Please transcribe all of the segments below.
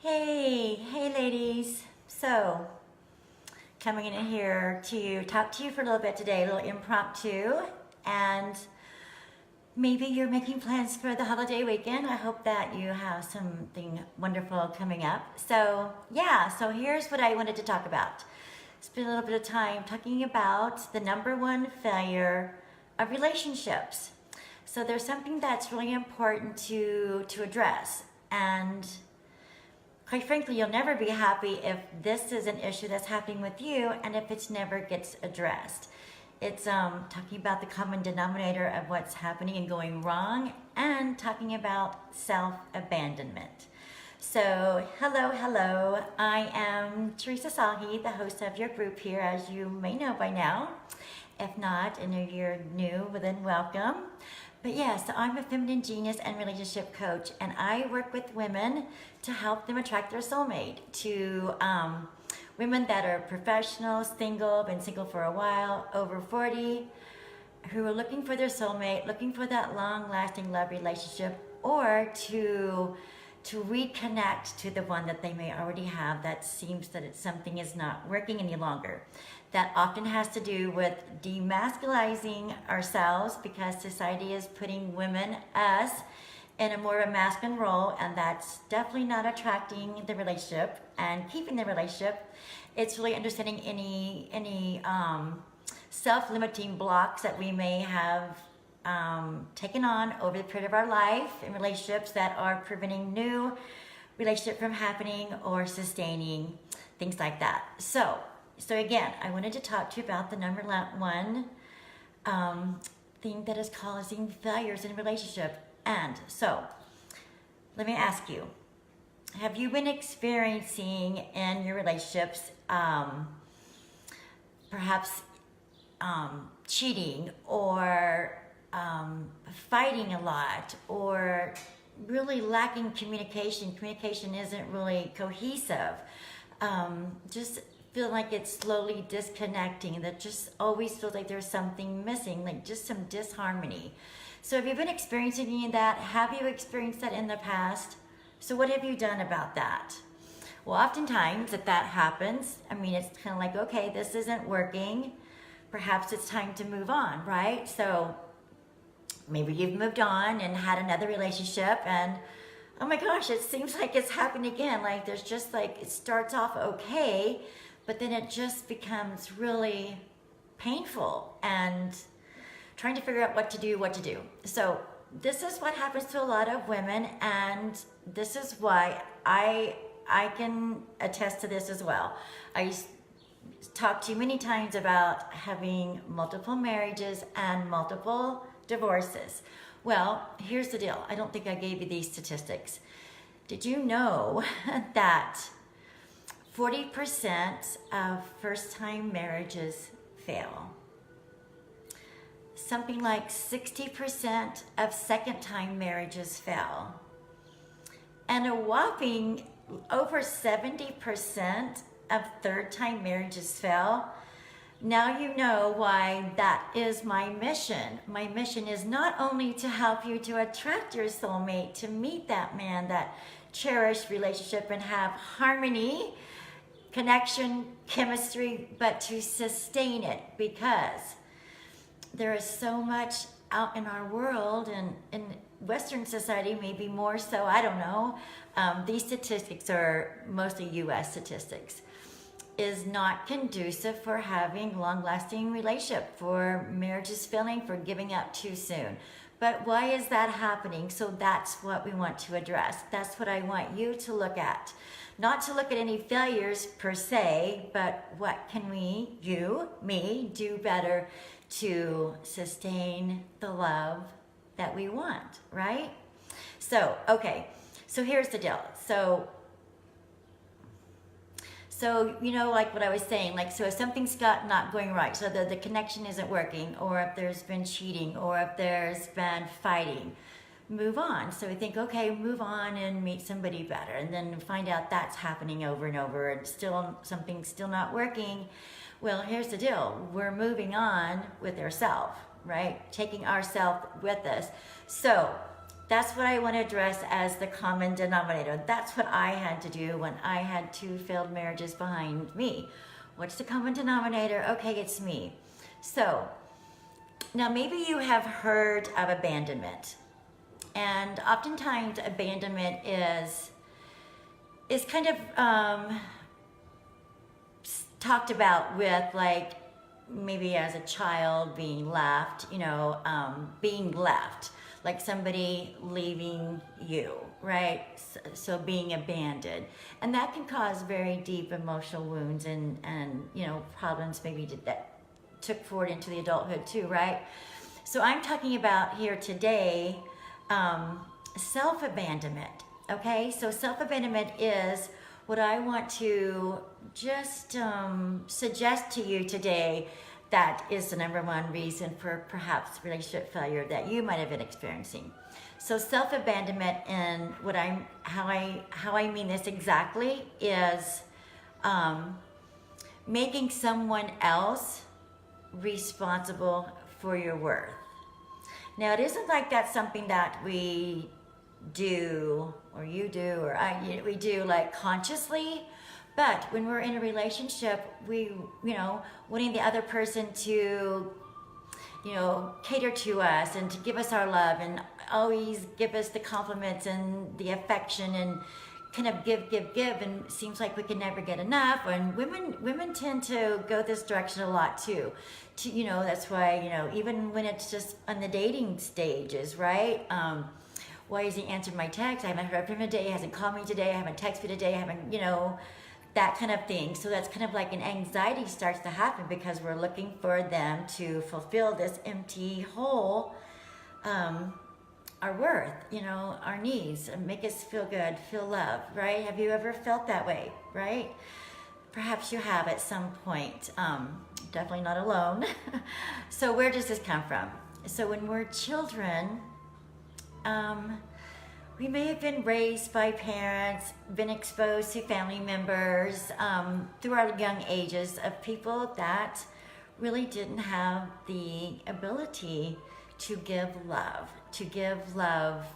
Hey ladies. So, coming in here to talk to you for a little bit today, a little impromptu, and maybe you're making plans for the holiday weekend. I hope that you have something wonderful coming up. So here's what I wanted to talk about. Spend a little bit of time talking about the number one failure of relationships. So there's something that's really important to address, and quite frankly, you'll never be happy if this is an issue that's happening with you and if it never gets addressed. It's talking about the common denominator of what's happening and going wrong, and talking about self-abandonment. So, hello. I am Teresa Sahi, the host of your group here, as you may know by now. If not, and if you're new, well then welcome. But yes, I'm a feminine genius and relationship coach, and I work with women to help them attract their soulmate. To women that are professional, single, been single for a while, over 40, who are looking for their soulmate, looking for that long-lasting love relationship, or to reconnect to the one that they may already have that seems that something is not working any longer. That often has to do with demasculizing ourselves, because society is putting women, us, in a more of a masculine role, and that's definitely not attracting the relationship and keeping the relationship. It's really understanding any self-limiting blocks that we may have taken on over the period of our life in relationships that are preventing new relationship from happening or sustaining, things like that. So again, I wanted to talk to you about the number one thing that is causing failures in relationship. And so, let me ask you, have you been experiencing in your relationships perhaps cheating, or fighting a lot, or really lacking communication? Communication isn't really cohesive. Just feel like it's slowly disconnecting, that just always feels like there's something missing, like just some disharmony. So have you been experiencing any of that? Have you experienced that in the past? So what have you done about that? Well, oftentimes if that happens, it's kind of like, okay, this isn't working. Perhaps it's time to move on, right? So maybe you've moved on and had another relationship, and oh my gosh, it seems like it's happened again. Like there's just like, it starts off okay, but then it just becomes really painful, and trying to figure out what to do. So this is what happens to a lot of women, and this is why I can attest to this as well. I talked to you many times about having multiple marriages and multiple divorces. Well, here's the deal. I don't think I gave you these statistics. Did you know that 40% of first-time marriages fail? Something like 60% of second-time marriages fail. And a whopping over 70% of third-time marriages fail. Now you know why that is my mission. My mission is not only to help you to attract your soulmate, to meet that man, that cherished relationship, and have harmony, connection, chemistry, but to sustain it, because there is so much out in our world, and in Western society maybe more so, I don't know. These statistics are mostly US statistics. Is not conducive for having long-lasting relationship, for marriages failing, for giving up too soon. But why is that happening? So that's what we want to address. That's what I want you to look at. Not to look at any failures per se, but what can we, you, me, do better to sustain the love that we want, right? So, okay, so here's the deal. So like what I was saying, like, so if something's not going right, so the connection isn't working, or if there's been cheating, or if there's been fighting, move on. So we think, okay, move on and meet somebody better, and then find out that's happening over and over, and still something's still not working. Well, here's the deal. We're moving on with ourselves, right? Taking ourselves with us. So That's what I want to address as the common denominator. That's what I had to do when I had 2 failed marriages behind me. What's the common denominator? Okay, it's me. So, now maybe you have heard of abandonment. And oftentimes abandonment is kind of talked about with like maybe as a child being left, being left, like somebody leaving you, right? So being abandoned. And that can cause very deep emotional wounds and problems maybe that took forward into the adulthood too, right? So I'm talking about here today self-abandonment, okay? So self-abandonment is what I want to just suggest to you today that is the #1 reason for perhaps relationship failure that you might have been experiencing. So self-abandonment, and how I mean this exactly is making someone else responsible for your worth. Now, it isn't like that's something that we do, or you do, or we do like consciously, but when we're in a relationship, we, wanting the other person to, cater to us and to give us our love and always give us the compliments and the affection and kind of give, and it seems like we can never get enough. And women tend to go this direction a lot too. That's why, even when it's just on the dating stages, right? Why hasn't he answered my text? I haven't heard from him today. He hasn't called me today. I haven't texted me today. I haven't, that kind of thing. So that's kind of like an anxiety starts to happen because we're looking for them to fulfill this empty hole, our worth, our needs, and make us feel good, feel loved, right? Have you ever felt that way, right? Perhaps you have at some point. Definitely not alone. So where does this come from? So when we're children, we may have been raised by parents, been exposed to family members through our young ages of people that really didn't have the ability to give love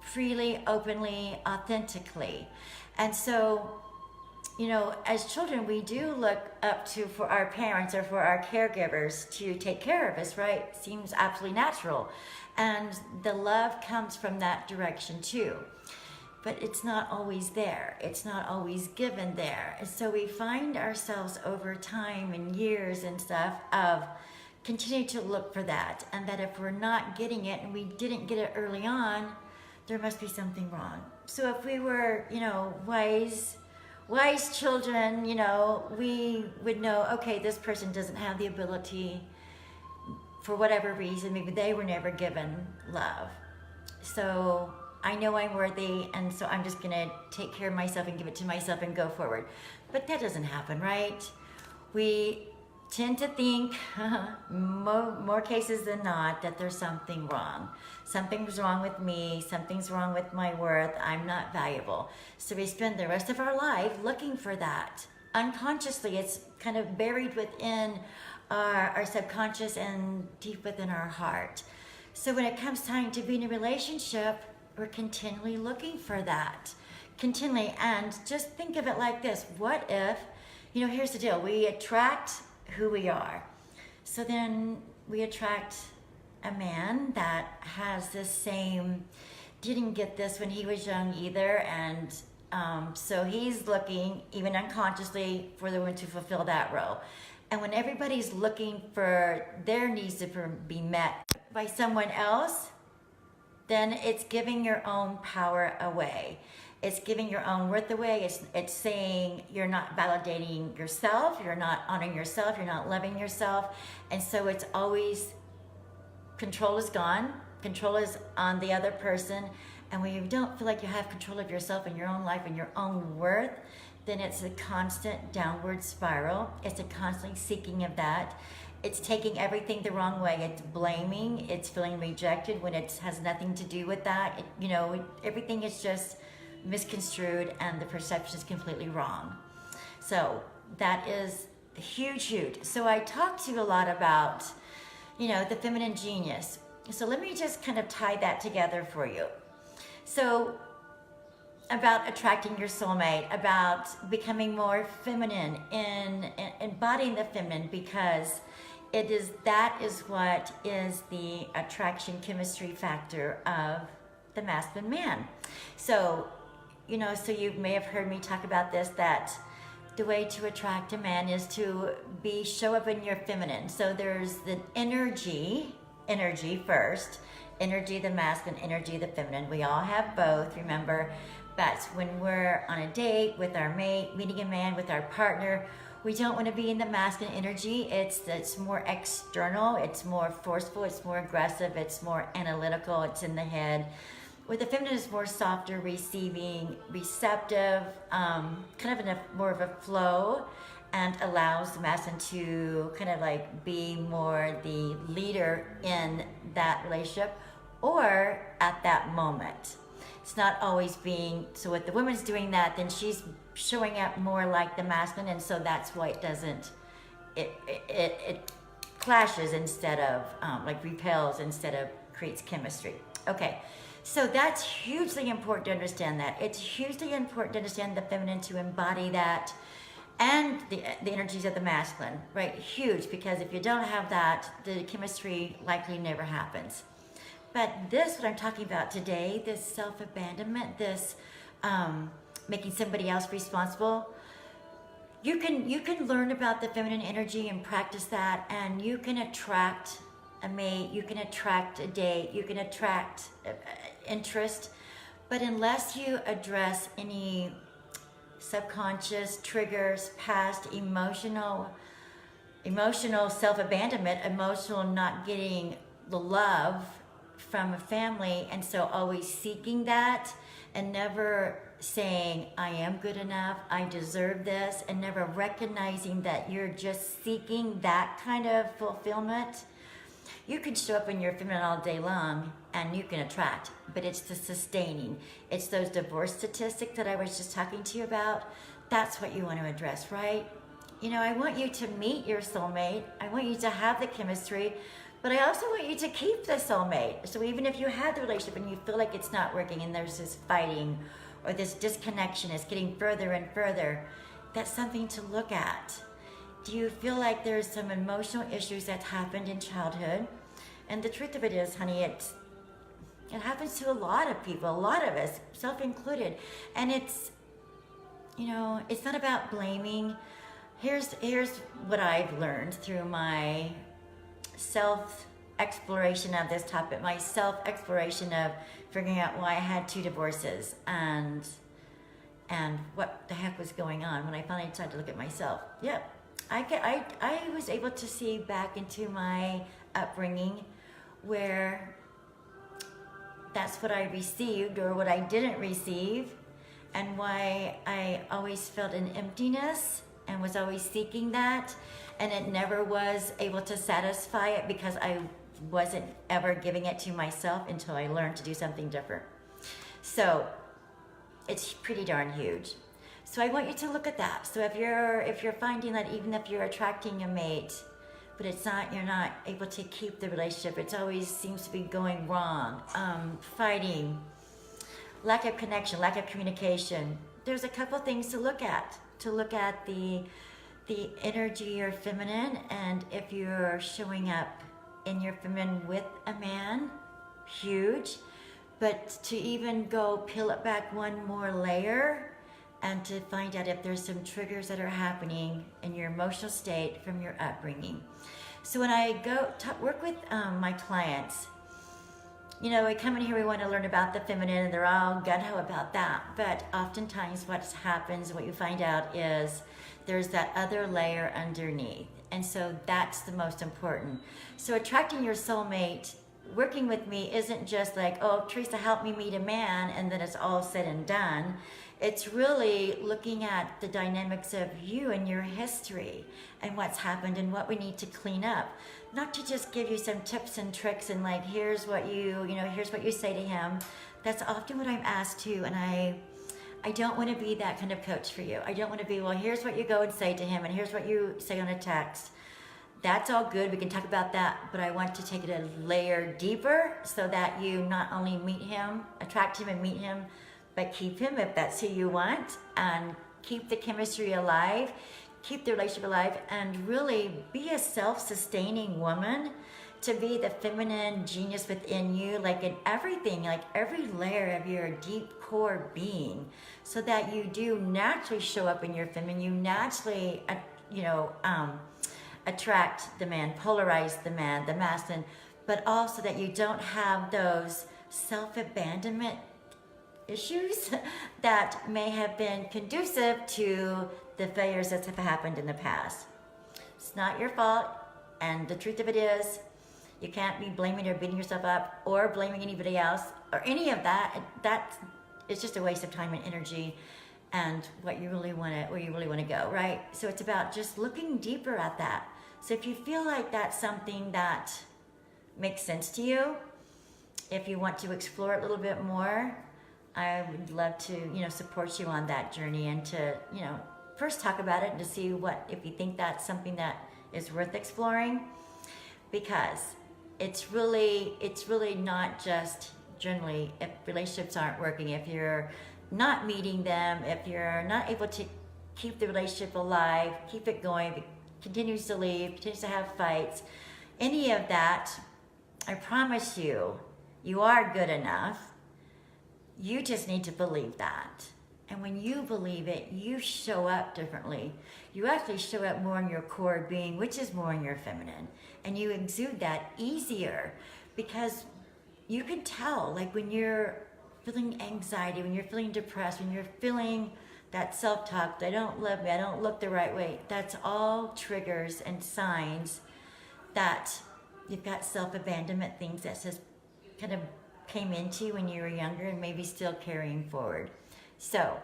freely, openly, authentically. And so, as children, we do look up to for our parents or for our caregivers to take care of us, right? Seems absolutely natural. And the love comes from that direction too. But it's not always there. It's not always given there. And so we find ourselves over time and years and stuff of continue to look for that. And that if we're not getting it and we didn't get it early on, there must be something wrong. So if we were, wise children, we would know, okay, this person doesn't have the ability for whatever reason. Maybe they were never given love. So I know I'm worthy, and so I'm just gonna take care of myself and give it to myself and go forward. But that doesn't happen, right? We tend to think, more cases than not, that there's something wrong. Something's wrong with me, something's wrong with my worth, I'm not valuable. So we spend the rest of our life looking for that. Unconsciously, it's kind of buried within our subconscious and deep within our heart. So when it comes time to be in a relationship, we're continually looking for that. Continually, and just think of it like this. What if, here's the deal, we attract who we are. So then we attract a man that has this same, didn't get this when he was young either, and so he's looking, even unconsciously, for the woman to fulfill that role. And when everybody's looking for their needs to be met by someone else, then it's giving your own power away. It's giving your own worth away. It's saying you're not validating yourself, you're not honoring yourself, you're not loving yourself. And so it's always, control is gone, control is on the other person. And when you don't feel like you have control of yourself and your own life and your own worth, then it's a constant downward spiral. It's a constant seeking of that. It's taking everything the wrong way. It's blaming, it's feeling rejected when it has nothing to do with that. Everything is just misconstrued and the perception is completely wrong. So that is huge. So I talk to you a lot about, the feminine genius. So let me just kind of tie that together for you. So about attracting your soulmate, about becoming more feminine, in embodying the feminine, because that is what is the attraction chemistry factor of the masculine man. So, so you may have heard me talk about this, that the way to attract a man is to show up in your feminine. So there's the energy first, energy the masculine, energy the feminine. We all have both, remember. But when we're on a date with our mate, meeting a man with our partner, we don't want to be in the masculine energy. It's more external, it's more forceful, it's more aggressive, it's more analytical, it's in the head. Where the feminine is more softer, receiving, receptive, kind of in more of a flow, and allows the masculine to kind of like be more the leader in that relationship or at that moment. It's not always being, so if the woman's doing that, then she's showing up more like the masculine, and so that's why it clashes instead of, like repels instead of creates chemistry. Okay, so that's hugely important to understand that. It's hugely important to understand the feminine, to embody that, and the energies of the masculine, right? Huge, because if you don't have that, the chemistry likely never happens. But this, what I'm talking about today, this self-abandonment, this making somebody else responsible, you can learn about the feminine energy and practice that, and you can attract a mate, you can attract a date, you can attract interest. But unless you address any subconscious triggers, past emotional self-abandonment, emotional not getting the love from a family, and so always seeking that and never saying I am good enough, I deserve this, and never recognizing that you're just seeking that kind of fulfillment, you can show up in your feminine all day long and you can attract, but it's the sustaining. It's those divorce statistics that I was just talking to you about. That's what you want to address, right? I want you to meet your soulmate. I want you to have the chemistry. But I also want you to keep the soulmate. So even if you have the relationship and you feel like it's not working and there's this fighting or this disconnection is getting further and further, that's something to look at. Do you feel like there's some emotional issues that happened in childhood? And the truth of it is, honey, it happens to a lot of people, a lot of us, self included. And it's not about blaming. Here's what I've learned through my self-exploration of this topic, my self-exploration of figuring out why I had 2 divorces and what the heck was going on when I finally decided to look at myself. Yep, I was able to see back into my upbringing where that's what I received or what I didn't receive, and why I always felt an emptiness and was always seeking that, and it never was able to satisfy it because I wasn't ever giving it to myself until I learned to do something different. So it's pretty darn huge. So I want you to look at that. So if you're finding that even if you're attracting a mate, but you're not able to keep the relationship, it always seems to be going wrong, fighting, lack of connection, lack of communication, there's a couple things to look at. The energy or feminine, and if you're showing up in your feminine with a man, huge. But to even go peel it back one more layer and to find out if there's some triggers that are happening in your emotional state from your upbringing. So when I go work with my clients, we come in here, we want to learn about the feminine, and they're all gung-ho about that. But oftentimes what happens, what you find out is there's that other layer underneath. And so that's the most important. So attracting your soulmate, working with me isn't just like, oh, Teresa, help me meet a man, and then it's all said and done. It's really looking at the dynamics of you and your history and what's happened and what we need to clean up. Not to just give you some tips and tricks and like, here's what here's what you say to him. That's often what I'm asked to, and I don't want to be that kind of coach for you. I don't want to be, well, here's what you go and say to him, and here's what you say on a text. That's all good. We can talk about that, but I want to take it a layer deeper so that you not only meet him, attract him and meet him, but keep him if that's who you want, and keep the chemistry alive, keep the relationship alive, and really be a self-sustaining woman, to be the feminine genius within you, like in everything, like every layer of your deep core being, so that you do naturally show up in your feminine, you naturally, attract the man, polarize the man, the masculine, but also that you don't have those self-abandonment issues that may have been conducive to the failures that have happened in the past. It's not your fault, and the truth of it is, you can't be blaming or beating yourself up or blaming anybody else or any of that. That is just a waste of time and energy, and where you really want to go, right? So it's about just looking deeper at that. So if you feel like that's something that makes sense to you, if you want to explore it a little bit more, I would love to, support you on that journey, and to, first talk about it and to see if you think that's something that is worth exploring, because it's really not just generally if relationships aren't working, if you're not meeting them, if you're not able to keep the relationship alive, keep it going, it continues to leave, continues to have fights, any of that, I promise you, you are good enough. You just need to believe that. And when you believe it, you show up differently. You actually show up more in your core being, which is more in your feminine. And you exude that easier, because you can tell, like when you're feeling anxiety, when you're feeling depressed, when you're feeling that self-talk, they don't love me, I don't look the right way. That's all triggers and signs that you've got self-abandonment, things that just kind of came into you when you were younger and maybe still carrying forward. So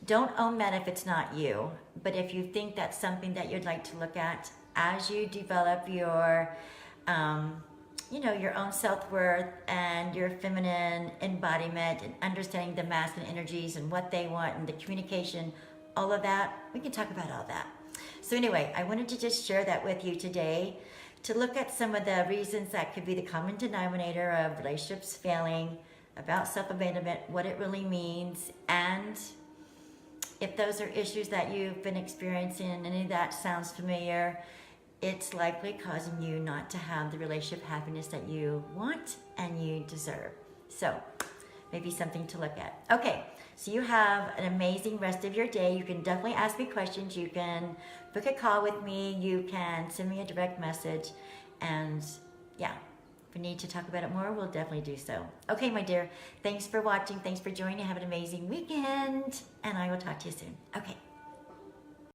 don't own that if it's not you, but if you think that's something that you'd like to look at as you develop your, your own self-worth and your feminine embodiment, and understanding the masculine energies and what they want and the communication, all of that, we can talk about all that. So anyway, I wanted to just share that with you today, to look at some of the reasons that could be the common denominator of relationships failing, about self-abandonment, what it really means, and if those are issues that you've been experiencing and any of that sounds familiar, it's likely causing you not to have the relationship happiness that you want and you deserve. So maybe something to look at. Okay, so you have an amazing rest of your day. You can definitely ask me questions. You can book a call with me. You can send me a direct message. And yeah, if we need to talk about it more, we'll definitely do so. Okay, my dear, thanks for watching. Thanks for joining. Have an amazing weekend. And I will talk to you soon. Okay.